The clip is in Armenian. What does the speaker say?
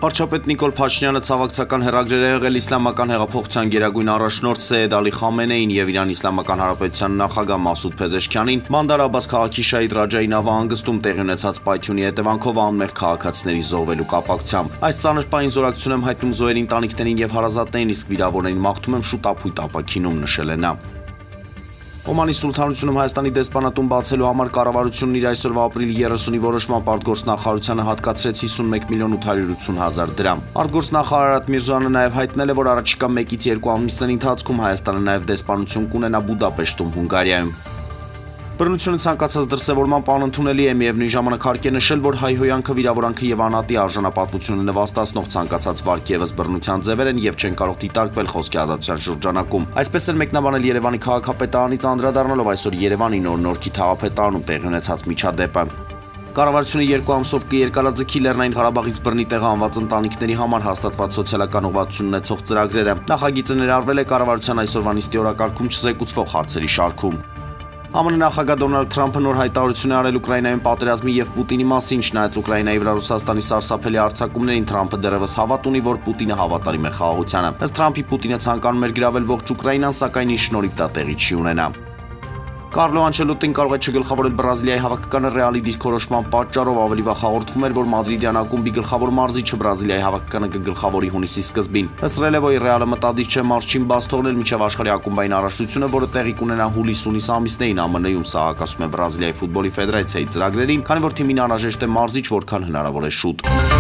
Վարչապետ Նիկոլ Փաշինյանը ցավակցական հեռագրեր է եղել իսլամական հեղափոխության գերագույն առաջնորդ Սեյեդ Ալի Խամենեին եւ Իրանի Իսլամական Հանրապետության նախագահ Մասուդ Փեզեշքյանին Բանդար Աբբաս քաղաքի Շահիդ Ռաջայի նավահանգստում տեղի ունեցած պայթյունի հետևանքով անմեղ քաղաքացիների զոհվելու կապակցությամբ։ Այս ծանր պահին զորակցություն եմ հայտնում զոհերի ընտանիքներին եւ հարազատներին, իսկ վիրավորներին մաղթում եմ շուտ ապույտ ապաքինում, նշել է նա։ Օմանի Սուլթանությունում Հայաստանի դեսպանատուն բացելու համար կառավարությունն իր այսօրվա ապրիլի 30-ի որոշմամբ արտգործնախարարությանը հատկացրեց 51 միլիոն 880 հազար դրամ։ Արտգործնախարար Արադ Միրզոյանը նաև հայտնել է, որ առաջիկա 1-ից 2 ամիսների ընթացքում Հայաստանը նաև դեսպանություն կունենա Բուդապեշտում, Հունգարիայում։ Բռնությունը ցանկացած դրսևորման անընդունելի է, միևնույն ժամանակ հարկ է նշել, որ հայհոյանքը, վիրավորանքը եւ անհատի արժանապատվությունը նվաստացնող ցանկացած վարք եւս բռնության ձևեր են եւ չեն կարող դիտարկվել խոսքի ազատության շրջանակում։ Այսպես էլ մեկնաբանել Երևանի քաղաքապետարանից անդրադառնալով այսօր Երևանի Նոր-Նորքի թաղապետարանում տեղի ունեցած միջադեպը։ Կառավարությունը 2 ամսով կերկարաձգի Լեռնային Ղարաբաղից բռնի տեղ անված ընտանիքների համար հաստատված սոցիալական ուղղվածություն ունեցող ծրագրերը։ Նախագիծը ներառվել է կառավարության այսօրվա նիստի օրակարգում չզեկուցվող հարցերի շարքում։ ԱՄՆ նախագահ Դոնալդ Թրամփը նոր հայտարարություն է արել Ուկրաինայում պատերազմի եւ Պուտինի մասին, չնայած Ուկրաինայի վրա Ռուսաստանի սարսափելի արձակումներին Թրամփը դեռևս հավատ ունի, որ Պուտինը հավատարիմ է խաղաղությանը։ Ըստ Թրամփի Պուտինը ցանկանում էր գրավել ողջ Ուկրաինան, սակայն իր շնորհիվ դա տեղի չի ունենա։ Կարլո Անչելոտին կարող է չգլխավորել Բրազիլիայի հավաքականը Ռեալի դիրքորոշման պատճառով, ավելի վաղ հաղորդվում էր, որ Մադրիդյան ակումբի գլխավոր մարզիչը Բրազիլիայի հավաքականը կգլխավորի հունիսի սկզբին։ Ըստ Ռելևոյի Ռեալը մտադիր չէ մարզչին բաց թողնել մինչև աշխարհի ակումբային առաջնությունը, որը տեղի կունենա հուլիս-հունիս ամիսներին ԱՄՆ-ում, սա հակասում է Բրազիլիայի ֆուտբոլի ֆեդերացիայի ծրագրերին, քանի որ թիմին անհրաժեշտ է մարզիչ որքան հնարավոր է շուտ։